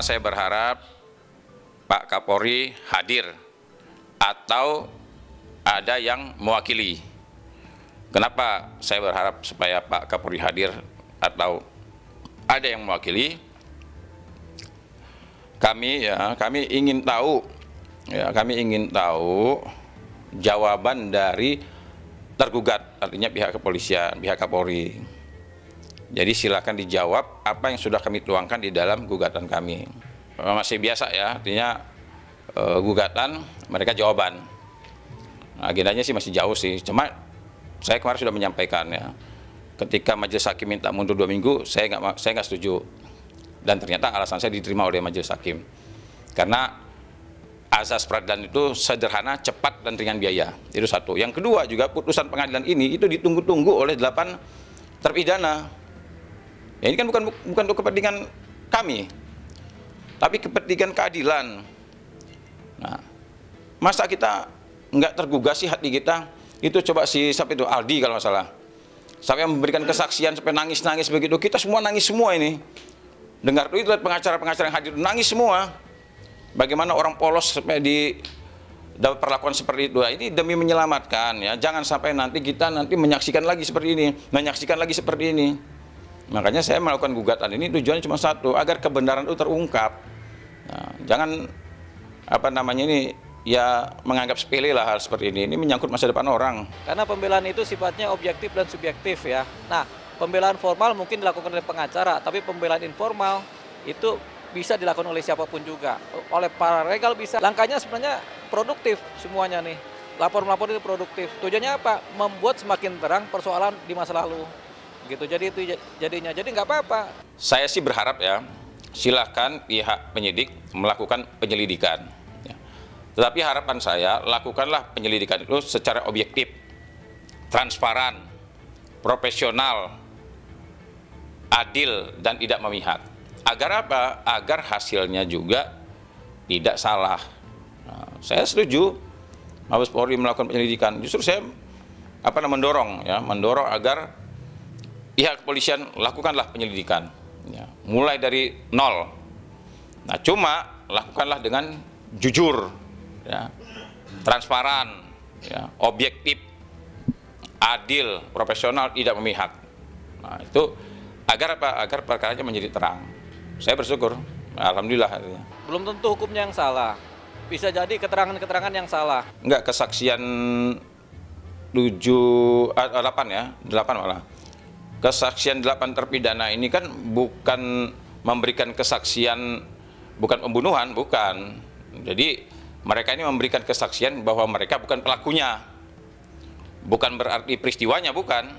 saya berharap Pak Kapolri hadir atau ada yang mewakili. Kenapa saya berharap supaya Pak Kapolri hadir atau ada yang mewakili? Kami ingin tahu, jawaban dari tergugat, artinya pihak kepolisian, pihak Kapolri. Jadi silakan dijawab apa yang sudah kami tuangkan di dalam gugatan kami. Masih biasa ya, artinya gugatan, mereka jawaban. Nah, agendanya sih masih jauh sih, cuma saya kemarin sudah menyampaikan ya, ketika majelis hakim minta mundur 2 minggu, saya nggak setuju. Dan ternyata alasan saya diterima oleh majelis hakim. Karena azas peradilan itu sederhana, cepat, dan ringan biaya. Itu satu. Yang kedua juga, putusan pengadilan ini itu ditunggu-tunggu oleh 8 terpidana. Ya, ini kan bukan untuk kepentingan kami, tapi kepentingan keadilan. Nah, masa kita nggak tergugah sih hati kita? Itu coba siapa itu, Aldi kalau nggak salah, sampai memberikan kesaksian sampai nangis-nangis begitu. Kita semua nangis semua ini. Dengar itu pengacara-pengacara yang hadir nangis semua. Bagaimana orang polos sampai dapat perlakuan seperti itu. Nah, ini demi menyelamatkan ya. Jangan sampai nanti kita menyaksikan lagi seperti ini, Makanya saya melakukan gugatan ini tujuannya cuma satu, agar kebenaran itu terungkap. Nah, jangan ini ya menganggap sepele lah hal seperti ini. Ini menyangkut masa depan orang. Karena pembelaan itu sifatnya objektif dan subjektif ya. Nah, pembelaan formal mungkin dilakukan oleh pengacara, tapi pembelaan informal itu bisa dilakukan oleh siapapun juga. Oleh para legal bisa. Langkahnya sebenarnya produktif semuanya nih. Lapor-melapor itu produktif. Tujuannya apa? Membuat semakin terang persoalan di masa lalu. Gitu. Jadi itu jadinya. Jadi nggak apa-apa. Saya sih berharap ya, silakan pihak penyidik melakukan penyelidikan. Ya. Tetapi harapan saya, lakukanlah penyelidikan itu secara objektif, transparan, profesional, adil, dan tidak memihak. Agar apa? Agar hasilnya juga tidak salah. Nah, saya setuju Mabes Polri melakukan penyelidikan. Justru saya mendorong agar pihak kepolisian lakukanlah penyelidikan, ya, mulai dari nol. Nah, cuma lakukanlah dengan jujur, ya, transparan, ya, objektif, adil, profesional, tidak memihak. Nah, itu agar apa? Agar perkaranya menjadi terang. Saya bersyukur, alhamdulillah. Belum tentu hukumnya yang salah, bisa jadi keterangan-keterangan yang salah. Enggak, kesaksian 8 malah. Kesaksian 8 terpidana ini kan bukan memberikan kesaksian, bukan pembunuhan, bukan. Jadi mereka ini memberikan kesaksian bahwa mereka bukan pelakunya. Bukan berarti peristiwanya, bukan.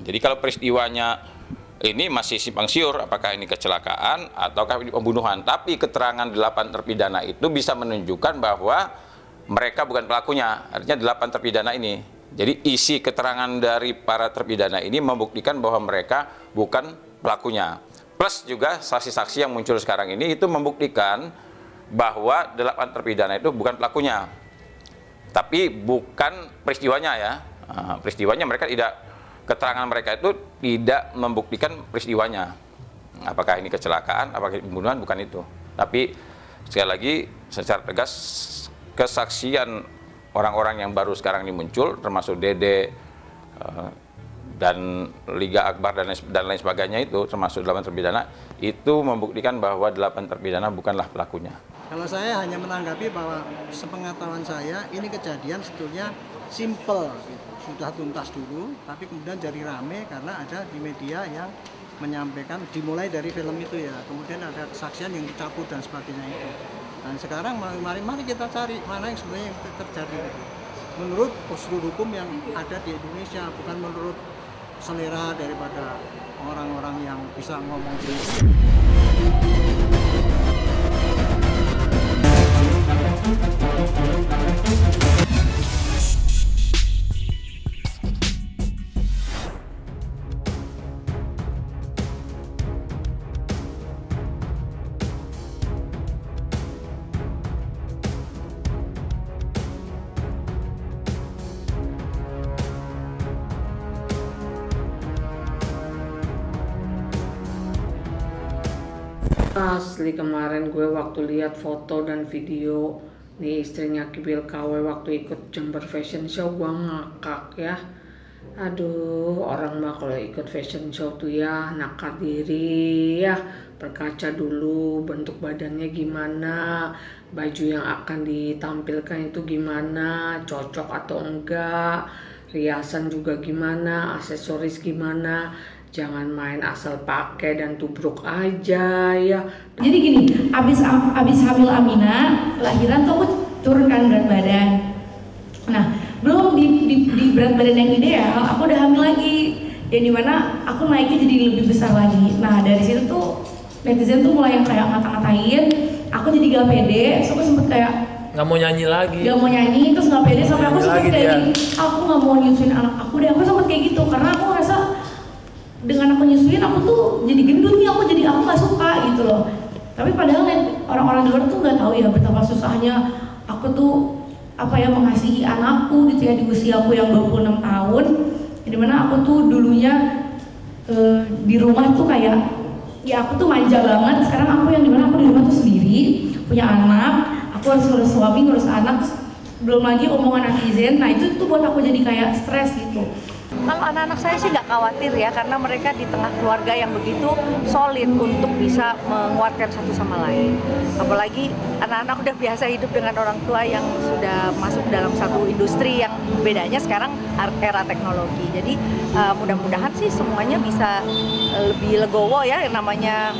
Jadi kalau peristiwanya ini masih simpang siur, apakah ini kecelakaan ataukah ini pembunuhan. Tapi keterangan 8 terpidana itu bisa menunjukkan bahwa mereka bukan pelakunya, artinya 8 terpidana ini. Jadi isi keterangan dari para terpidana ini membuktikan bahwa mereka bukan pelakunya. Plus juga saksi-saksi yang muncul sekarang ini itu membuktikan bahwa 8 terpidana itu bukan pelakunya. Tapi bukan peristiwanya ya. Peristiwanya mereka keterangan mereka itu tidak membuktikan peristiwanya. Apakah ini kecelakaan, apakah ini pembunuhan, bukan itu. Tapi sekali lagi secara tegas kesaksian orang-orang yang baru sekarang ini muncul, termasuk Dede dan Liga Akbar dan lain sebagainya itu, termasuk 8 terpidana, itu membuktikan bahwa 8 terpidana bukanlah pelakunya. Kalau saya hanya menanggapi bahwa sepengetahuan saya ini kejadian sebetulnya simple, sudah tuntas dulu, tapi kemudian jadi rame karena ada di media yang menyampaikan, dimulai dari film itu ya, kemudian ada kesaksian yang dicabut dan sebagainya itu. Dan sekarang mari kita cari mana yang sebenarnya yang terjadi menurut prosedur hukum yang ada di Indonesia, bukan menurut selera daripada orang-orang yang bisa ngomong gitu. Asli kemarin gue waktu lihat foto dan video nih istrinya Kibil KW waktu ikut Jember Fashion Show, gue ngakak ya. Aduh, orang mah kalau ikut fashion show tuh ya nakar diri ya, berkaca dulu bentuk badannya gimana, baju yang akan ditampilkan itu gimana, cocok atau enggak, riasan juga gimana, aksesoris gimana. Jangan main asal pakai dan tubruk aja ya. Jadi gini, abis hamil Amina, lahiran tuh aku turunkan berat badan. Nah, belum di berat badan yang ideal, aku udah hamil lagi. Yang dimana aku naiknya jadi lebih besar lagi. Nah, dari situ tuh netizen tuh mulai yang kayak ngata-ngatain, aku jadi gak pede, terus aku sempet kayak nggak mau nyanyi lagi. Gak mau nyanyi, terus gak pede sampai aku sempet kayak gini, aku gak mau nyusuin anak aku deh. Aku sempet kayak gitu, karena aku ngerasa dengan aku nyusuin aku tuh jadi gendut nih, aku gak suka gitu loh. Tapi padahal orang-orang di luar tuh gak tahu ya betapa susahnya aku tuh mengasihi anakku gitu ya di usia aku yang 26 tahun. Dimana aku tuh dulunya di rumah tuh kayak ya aku tuh manja banget. Sekarang aku yang dimana aku di rumah tuh sendiri, punya anak, aku harus ngurus suami, ngurus anak, belum lagi omongan netizen. Nah itu tuh buat aku jadi kayak stres gitu. Kalau anak-anak saya sih nggak khawatir ya, karena mereka di tengah keluarga yang begitu solid untuk bisa menguatkan satu sama lain. Apalagi anak-anak udah biasa hidup dengan orang tua yang sudah masuk dalam satu industri yang bedanya sekarang era teknologi. Jadi mudah-mudahan sih semuanya bisa lebih legowo ya, yang namanya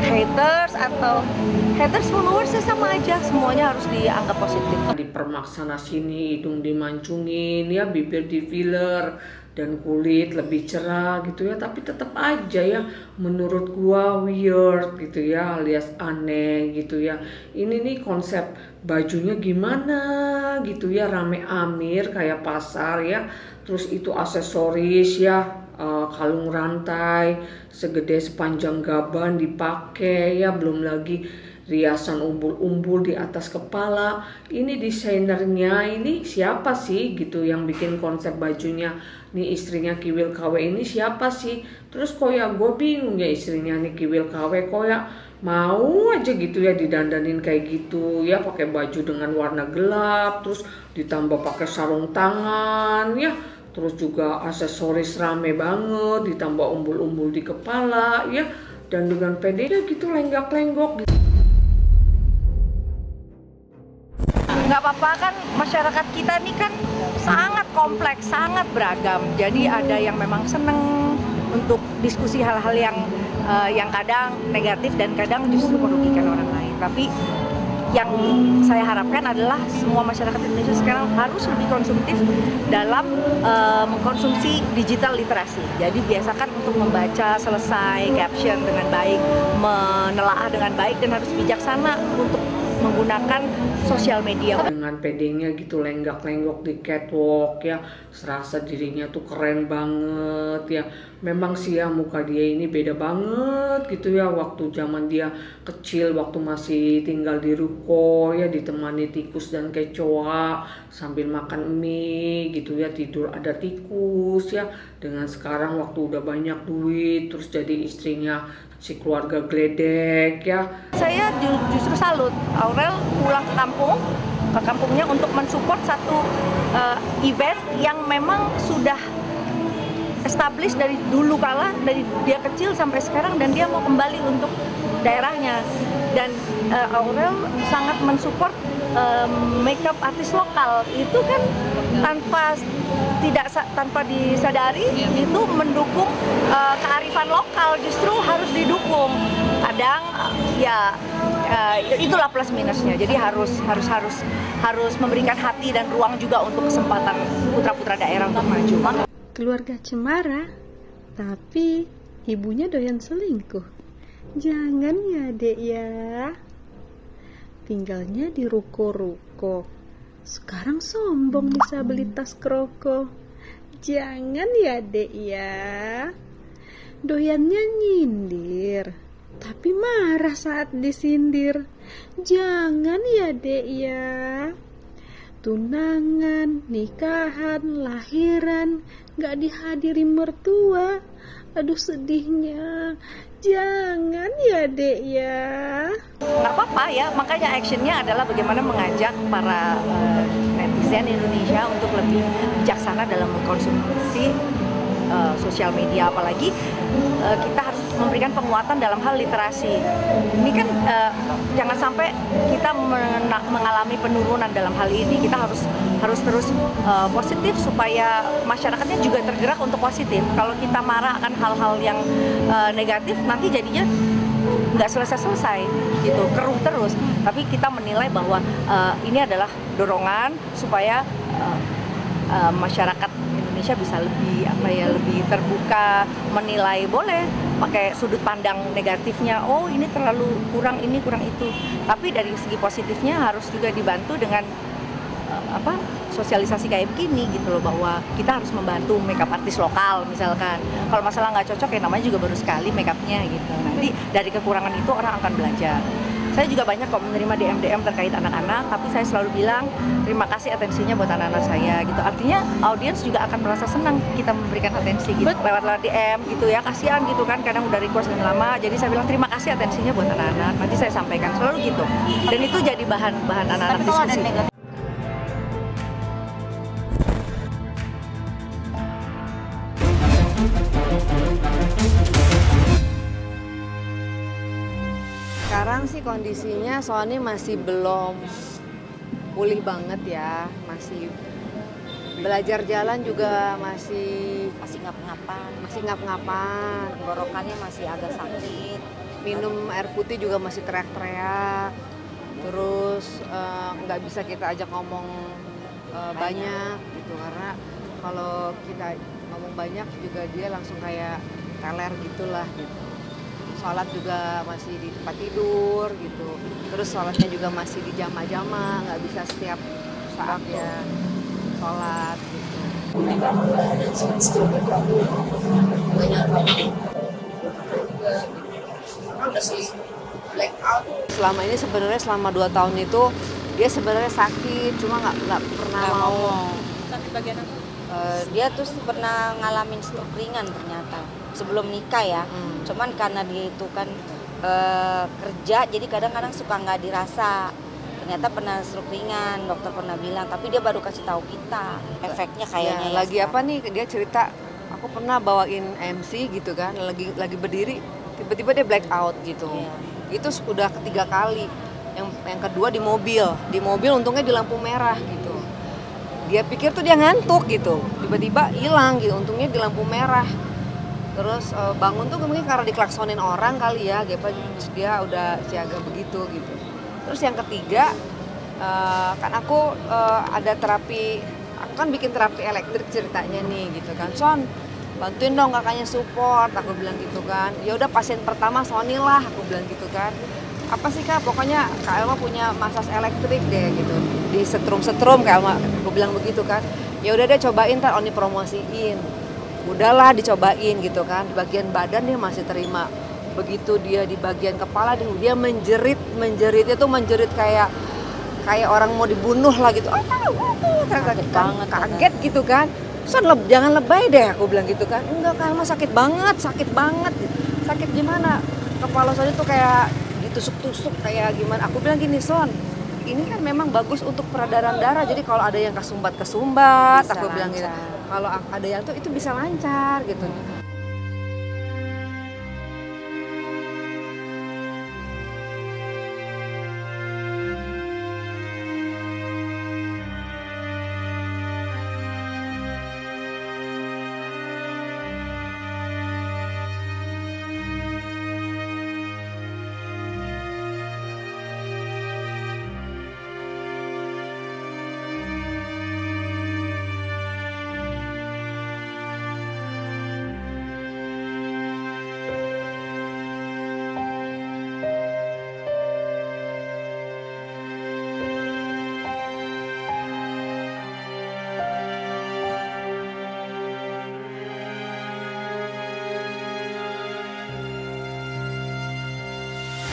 haters atau followers sama aja, semuanya harus dianggap positif. Dipermaksana sini, hidung dimancungin ya, bibir di filler dan kulit lebih cerah gitu ya, tapi tetap aja ya menurut gua weird gitu ya, alias aneh gitu ya. Ini nih konsep bajunya gimana gitu ya, rame amir kayak pasar ya, terus itu aksesoris ya, kalung rantai segede sepanjang gaban dipakai ya, belum lagi riasan umbul-umbul di atas kepala. Ini desainernya ini siapa sih gitu yang bikin konsep bajunya nih, istrinya Kiwil KW ini siapa sih? Terus kok ya gue bingung ya, istrinya nih Kiwil KW kok ya mau aja gitu ya didandanin kayak gitu ya, pakai baju dengan warna gelap, terus ditambah pakai sarung tangan ya, terus juga aksesoris rame banget, ditambah umbul-umbul di kepala ya, dan dengan pedenya gitu lenggak-lenggok gitu. Nggak apa-apa kan, masyarakat kita ini kan sangat kompleks, sangat beragam. Jadi ada yang memang seneng untuk diskusi hal-hal yang kadang negatif dan kadang justru merugikan orang lain. Tapi yang saya harapkan adalah semua masyarakat Indonesia sekarang harus lebih konsumtif dalam mengkonsumsi digital literasi. Jadi biasakan untuk membaca selesai caption dengan baik, menelaah dengan baik, dan harus bijaksana untuk menggunakan sosial media. Dengan pedenya gitu lenggak-lenggok di catwalk ya, serasa dirinya tuh keren banget ya. Memang sih ya muka dia ini beda banget gitu ya, waktu zaman dia kecil, waktu masih tinggal di ruko ya, ditemani tikus dan kecoa sambil makan mie gitu ya, tidur ada tikus ya. Dengan sekarang waktu udah banyak duit, terus jadi istrinya si keluarga geledek ya. Saya justru salut Aurel pulang ke kampungnya untuk mensupport satu event yang memang sudah established dari dulu kala, dari dia kecil sampai sekarang, dan dia mau kembali untuk daerahnya. Dan Aurel sangat mensupport makeup artis lokal. Itu kan tanpa disadari itu mendukung kearifan lokal, justru harus didukung. Kadang ya itulah plus minusnya. Jadi harus memberikan hati dan ruang juga untuk kesempatan putra-putra daerah untuk maju. Keluarga cemara, tapi ibunya doyan selingkuh. Jangan ya dek ya. Tinggalnya di ruko-ruko, sekarang sombong bisa beli tas kroko. Jangan ya dek ya. Doyannya nyindir, tapi marah saat disindir. Jangan ya dek ya. Tunangan, nikahan, lahiran gak dihadiri mertua. Aduh sedihnya. Jangan ya Dek ya. Nggak apa-apa ya, makanya actionnya adalah bagaimana mengajak para netizen Indonesia untuk lebih bijaksana dalam mengkonsumsi sosial media, apalagi kita harus memberikan penguatan dalam hal literasi. Ini kan jangan sampai kita mengalami penurunan dalam hal ini. Kita harus terus positif supaya masyarakatnya juga tergerak untuk positif. Kalau kita marah akan hal-hal yang negatif, nanti jadinya nggak selesai-selesai gitu, keruh terus. Tapi kita menilai bahwa ini adalah dorongan supaya masyarakat Indonesia bisa lebih terbuka, menilai, boleh pakai sudut pandang negatifnya, oh ini terlalu kurang ini kurang itu. Tapi dari segi positifnya harus juga dibantu dengan sosialisasi kayak begini gitu loh, bahwa kita harus membantu makeup artis lokal misalkan. Kalau masalah nggak cocok ya namanya juga baru sekali makeupnya gitu. Nanti dari kekurangan itu orang akan belajar. Saya juga banyak kok menerima DM terkait anak-anak, tapi saya selalu bilang terima kasih atensinya buat anak-anak saya gitu. Artinya audiens juga akan merasa senang kita memberikan atensi gitu. Lewat DM gitu ya, kasihan gitu kan, kadang udah request dan lama. Jadi saya bilang terima kasih atensinya buat anak-anak. Nanti saya sampaikan selalu gitu. Dan itu jadi bahan anak-anak diskusi. Sekarang sih kondisinya Sony masih belum pulih banget ya, masih belajar jalan juga masih ngap-ngapan, tenggorokannya masih agak sakit, minum air putih juga masih teriak-teriak, terus nggak bisa kita ajak ngomong banyak gitu, karena kalau kita ngomong banyak juga dia langsung kayak teler gitulah gitu. Sholat juga masih di tempat tidur gitu, terus sholatnya juga masih di jama-jama, nggak bisa setiap saat ya sholat gitu. Selama ini sebenarnya selama 2 tahun itu dia sebenarnya sakit, cuma nggak pernah mau. Sakit bagian apa? Dia tuh pernah ngalamin stroke ringan ternyata sebelum nikah ya. Cuman karena dia itu kan kerja, jadi kadang-kadang suka nggak dirasa. Ternyata pernah stroke ringan, dokter pernah bilang, tapi dia baru kasih tahu kita efeknya kayaknya. Ya, lagi sekarang. Apa nih dia cerita, aku pernah bawain MC gitu kan, lagi berdiri, tiba-tiba dia black out gitu. Itu udah ketiga kali. Yang kedua di mobil untungnya di lampu merah gitu. Dia pikir tuh dia ngantuk gitu, tiba-tiba hilang gitu, untungnya di lampu merah. Terus bangun tuh mungkin karena diklaksonin orang kali ya, dia udah siaga begitu gitu. Terus yang ketiga, kan aku ada terapi, aku kan bikin terapi elektrik ceritanya nih gitu kan. Son, bantuin dong kakaknya support, aku bilang gitu kan. Ya udah pasien pertama Sony lah, aku bilang gitu kan. Apa sih Kak, pokoknya Kak Elma punya masas elektrik deh gitu. Di setrum Kak Elma, aku bilang begitu kan. Ya udah deh cobain, ntar Oni promosiin. Udahlah dicobain gitu kan. Di bagian badan dia masih terima. Begitu dia di bagian kepala dia menjeritnya tuh menjerit kayak orang mau dibunuh lah gitu. Kaget gitu kan. Son, jangan lebay deh, aku bilang gitu kan. Enggak Kak Elma, sakit banget. Sakit gimana? Kepala Sony tuh kayak ditusuk-tusuk kayak gimana. Aku bilang gini, Son, ini kan memang bagus untuk peredaran darah. Jadi kalau ada yang kesumbat, aku bilang gitu. Kalau ada yang tuh itu bisa lancar gitu.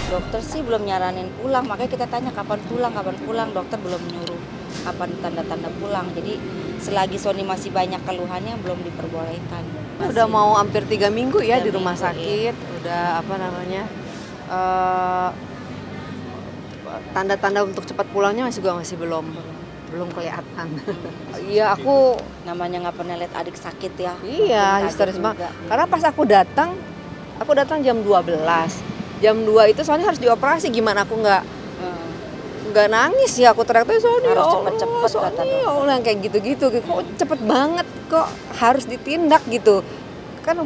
Dokter sih belum nyaranin pulang, makanya kita tanya kapan pulang, dokter belum nyuruh. kapan tanda-tanda pulang. Jadi selagi Sony masih banyak keluhannya belum diperbolehkan. Udah mau hampir 3 minggu ya di rumah minggu, sakit, udah apa namanya, tanda-tanda untuk cepat pulangnya masih belum kelihatan. Iya, aku Namanya nggak pernah lihat adik sakit ya. iya Kaget histeris juga. banget. Karena pas aku datang jam 12. Jam 2 itu soalnya harus dioperasi, gimana aku nggak nangis ya, aku teriak-teriak Sony, Harus ya cepet-cepet Allah, kata Sony, dokter. ya Allah, yang kayak gitu-gitu, kok cepet banget, kok harus ditindak gitu. Kan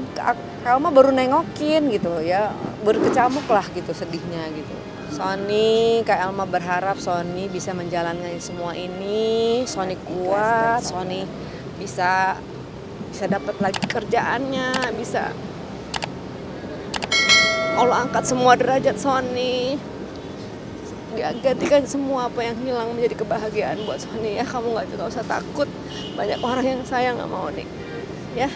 Alma baru nengokin gitu ya, berkecamuk lah gitu sedihnya gitu. Sony, Kak Alma berharap Sony bisa menjalankan semua ini, Sony kuat, Sony bisa dapat lagi kerjaannya, bisa Allah angkat semua derajat Sony. Dia gantikan semua apa yang hilang menjadi kebahagiaan buat Sony ya. Kamu nggak usah takut, banyak orang yang sayang sama Sony ya.